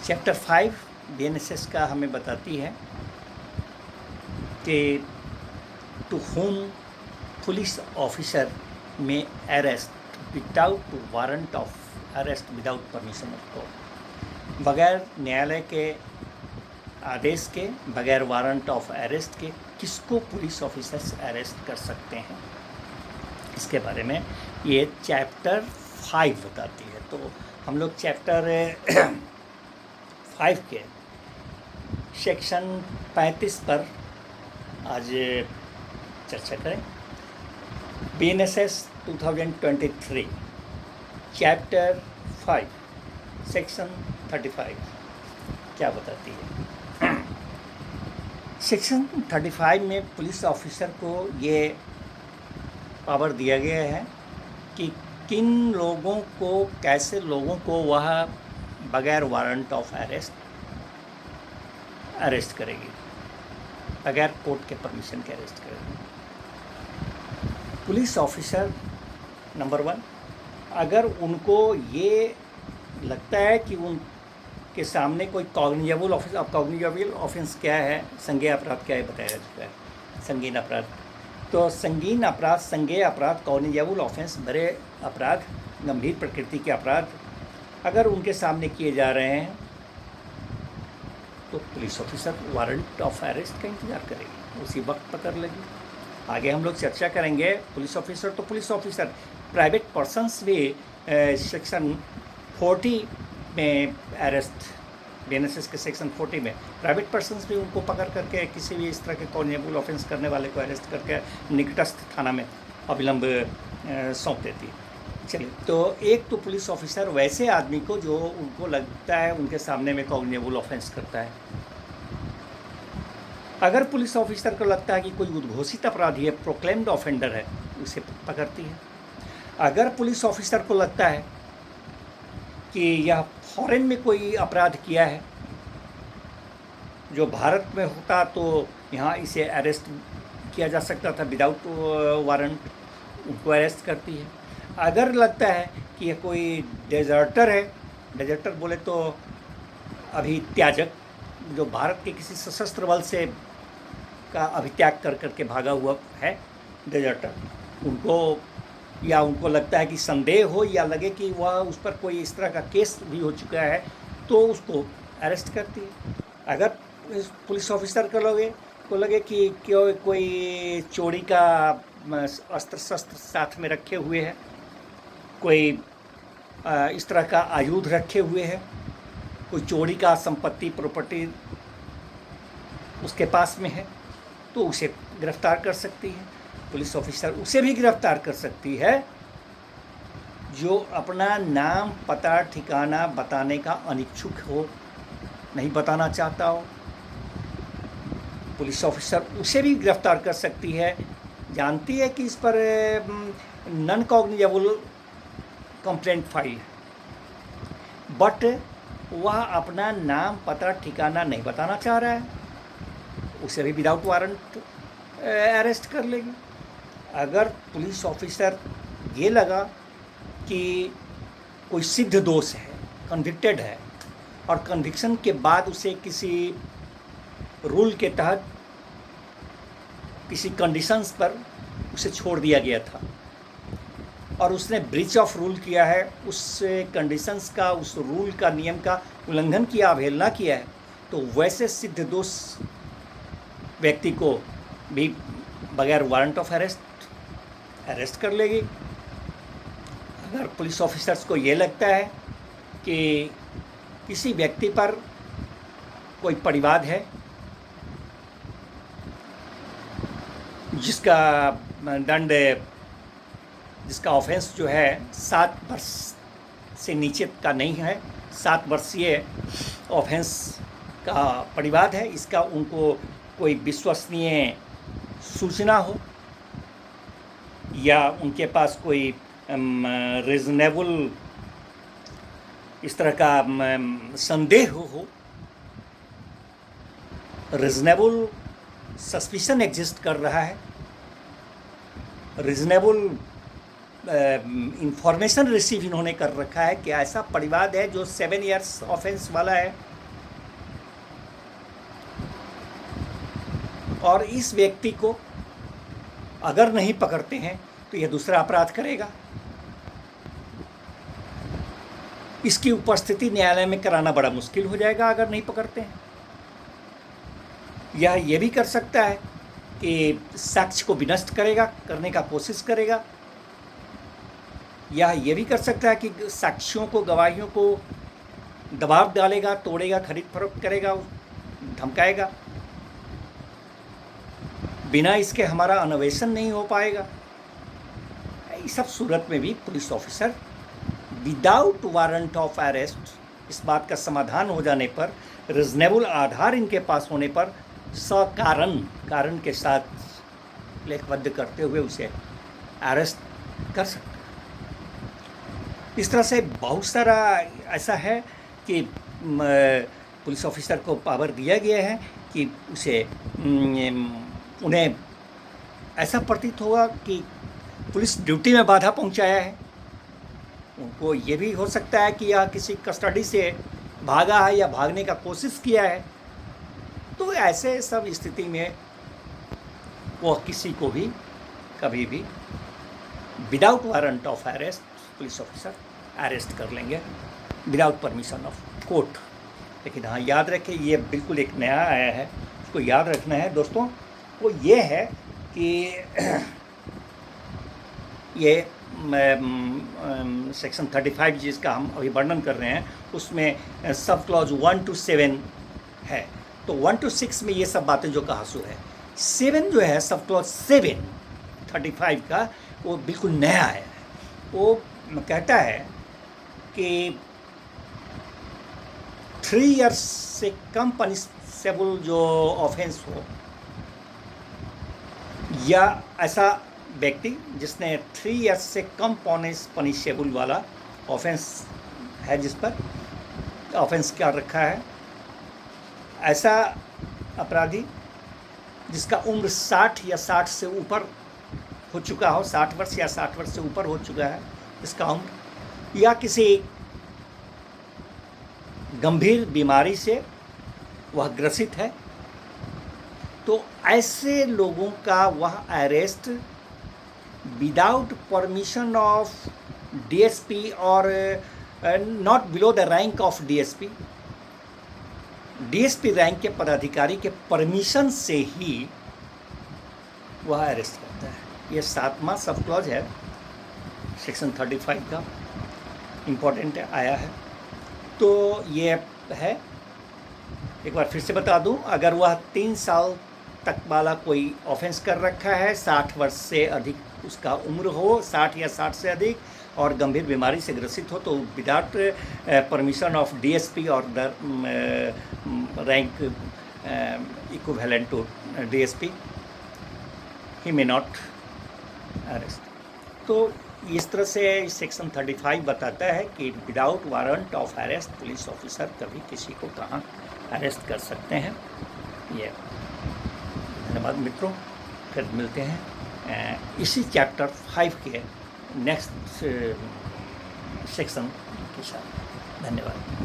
Chapter 5 BNSS का हमें बताती है कि टू होम पुलिस ऑफिसर में arrest without warrant of arrest without permission of court, बगैर न्यायालय के आदेश के, बगैर वारंट ऑफ अरेस्ट के किसको पुलिस ऑफिसर्स अरेस्ट कर सकते हैं, इसके बारे में ये चैप्टर 5 बताती है। तो हम लोग चैप्टर 5 के सेक्शन 35 पर आज चर्चा करें। बीएनएसएस 2023 चैप्टर 5 सेक्शन 35 क्या बताती है। सेक्शन 35 में पुलिस ऑफिसर को ये पावर दिया गया है कि किन लोगों को, कैसे लोगों को वह बगैर वारंट ऑफ अरेस्ट करेगी, बगैर कोर्ट के परमिशन के अरेस्ट करेगी। पुलिस ऑफिसर नंबर 1, अगर उनको ये लगता है कि उनके सामने कोई कॉग्निजेबल ऑफेंस, अब कॉग्निजेबल ऑफेंस क्या है, संज्ञेय अपराध क्या है बताया जा चुका है, संगीन अपराध। तो संगीन अपराध, संज्ञेय अपराध, कॉग्निजेबल ऑफेंस, बड़े अपराध, गंभीर प्रकृति के अपराध अगर उनके सामने किए जा रहे हैं तो police officer warrant of arrest का इंतज़ार करेगी, उसी वक्त पकड़ लेगी। आगे हम लोग चर्चा करेंगे। पुलिस ऑफिसर तो पुलिस ऑफिसर, प्राइवेट पर्सन्स भी सेक्शन 40 में अरेस्ट, बीएनएसएस के सेक्शन 40 में प्राइवेट पर्सन्स भी उनको पकड़ करके किसी भी इस तरह के कॉग्निजेबल ऑफेंस करने वाले को अरेस्ट करके निकटस्थ थाना में अविलंब सौंप देती है। चलिए, तो एक तो पुलिस ऑफिसर वैसे आदमी को जो उनको लगता है उनके सामने में कॉग्निजेबल ऑफेंस करता है। अगर पुलिस ऑफिसर को लगता है कि कोई उद्घोषित अपराधी है, प्रोक्लेम्ड ऑफेंडर है, उसे पकड़ती है। अगर पुलिस ऑफिसर को लगता है कि यह फॉरेन में कोई अपराध किया है जो भारत में होता तो यहाँ इसे अरेस्ट किया जा सकता था विदाउट वारंट, उनको अरेस्ट करती है। अगर लगता है कि यह कोई डेजर्टर है, डेजर्टर बोले तो अभी त्याजक, जो भारत के किसी सशस्त्र बल से का अभित्याग कर करके भागा हुआ है डेजर्टर, उनको लगता है कि संदेह हो या लगे कि वह उस पर कोई इस तरह का केस भी हो चुका है तो उसको अरेस्ट करती है। अगर पुलिस ऑफिसर को लगे कि कोई चोरी का अस्त्र शस्त्र साथ में रखे हुए है, कोई इस तरह का आयुध रखे हुए है, कोई चोरी का संपत्ति प्रॉपर्टी उसके पास में है, तो उसे गिरफ्तार कर सकती है। पुलिस ऑफिसर उसे भी गिरफ्तार कर सकती है जो अपना नाम, पता, ठिकाना बताने का अनिच्छुक हो, नहीं बताना चाहता हो। पुलिस ऑफिसर उसे भी गिरफ्तार कर सकती है, जानती है कि इस पर नॉन कॉग्निजेबल कंप्लेंट फाइल है, बट वह अपना नाम, पता, ठिकाना नहीं बताना चाह रहा है, उसे भी विदाउट वारंट अरेस्ट कर लेगी। अगर पुलिस ऑफिसर ये लगा कि कोई सिद्ध दोष है, कन्विक्टेड है, और कन्विक्शन के बाद उसे किसी रूल के तहत किसी कंडीशंस पर उसे छोड़ दिया गया था और उसने ब्रीच ऑफ रूल किया है, उस कंडीशंस का, उस रूल का, नियम का उल्लंघन किया, अवहेलना किया है, तो वैसे सिद्ध दोष व्यक्ति को भी बगैर वारंट ऑफ अरेस्ट कर लेगी। अगर पुलिस ऑफिसर्स को ये लगता है कि किसी व्यक्ति पर कोई परिवाद है जिसका दंड, जिसका ऑफेंस जो है 7 वर्ष से नीचे का नहीं है, 7 वर्षीय ऑफेंस का परिवाद है, इसका उनको कोई विश्वसनीय सूचना हो या उनके पास कोई रीजनेबल इस तरह का संदेह हो, रीजनेबल सस्पिशन एग्जिस्ट कर रहा है, रीजनेबल इंफॉर्मेशन रिसीव इन्होंने कर रखा है कि ऐसा परिवार है जो 7 इयर्स ऑफेंस वाला है, और इस व्यक्ति को अगर नहीं पकड़ते हैं तो यह दूसरा अपराध करेगा। इसकी उपस्थिति न्यायालय में कराना बड़ा मुश्किल हो जाएगा अगर नहीं पकड़ते हैं। यह ये भी कर सकता है कि साक्ष्य को विनष्ट करेगा, करने का कोशिश करेगा। यह ये भी कर सकता है कि साक्ष्यों को, गवाहियों को दबाव डालेगा, तोड़ेगा, खरीद फरोख्त करेगा, धमकाएगा। बिना इसके हमारा अन्वेषण नहीं हो पाएगा। इस सब सूरत में भी police officer without warrant of arrest, इस बात का समाधान हो जाने पर, रीजनेबल आधार इनके पास होने पर, कारण के साथ लेखबद्ध करते हुए उसे अरेस्ट कर सकते हैं। इस तरह से बहुत सारा ऐसा है कि पुलिस ऑफिसर को पावर दिया गया है कि उसे उन्हें ऐसा प्रतीत होगा कि पुलिस ड्यूटी में बाधा पहुंचाया है। उनको ये भी हो सकता है कि यह किसी कस्टडी से भागा है या भागने का कोशिश किया है। तो ऐसे सब स्थिति में वह किसी को भी कभी भी without warrant of arrest police officer arrest कर लेंगे, विदाउट परमिशन ऑफ कोर्ट। लेकिन हाँ, याद रखें, ये बिल्कुल एक नया आया है, उसको याद रखना है दोस्तों। वो ये है कि ये सेक्शन 35 जिसका हम अभी वर्णन कर रहे हैं, उसमें सब क्लॉज 1 to 7 है। तो 1 to 6 में ये सब बातें जो कहा सो है। 7 जो है, सब क्लॉज 7 35 का, वो बिल्कुल नया है। वो कहता है कि 3 इयर्स से कम पनिशेबल जो ऑफेंस हो, या ऐसा व्यक्ति जिसने 3 इयर्स से कम पनिशेबल वाला ऑफेंस है, जिस पर ऑफेंस कर रखा है, ऐसा अपराधी जिसका उम्र 60 या 60 से ऊपर हो चुका हो, 60 वर्ष या 60 वर्ष से ऊपर हो चुका है इसका उम्र, या किसी गंभीर बीमारी से वह ग्रसित है, तो ऐसे लोगों का वह arrest without permission of DSP और not below the rank of DSP, DSP rank के पदाधिकारी के परमिशन से ही वह अरेस्ट करता है। ये 7वां सब क्लॉज है सेक्शन 35 का, इम्पोर्टेंट आया है। तो ये है, एक बार फिर से बता दूं, अगर वह 3 साल तक वाला कोई ऑफेंस कर रखा है, 60 वर्ष से अधिक उसका उम्र हो, 60 या 60 से अधिक, और गंभीर बीमारी से ग्रसित हो, तो विदाउट परमिशन ऑफ डीएसपी और the rank equivalent to DSP, he may not arrest. तो इस तरह से सेक्शन 35 बताता है कि without warrant of arrest police officer कभी किसी को कहाँ अरेस्ट कर सकते हैं। ये धन्यवाद मित्रों, फिर मिलते हैं इसी चैप्टर 5 के नेक्स्ट सेक्शन के साथ। धन्यवाद।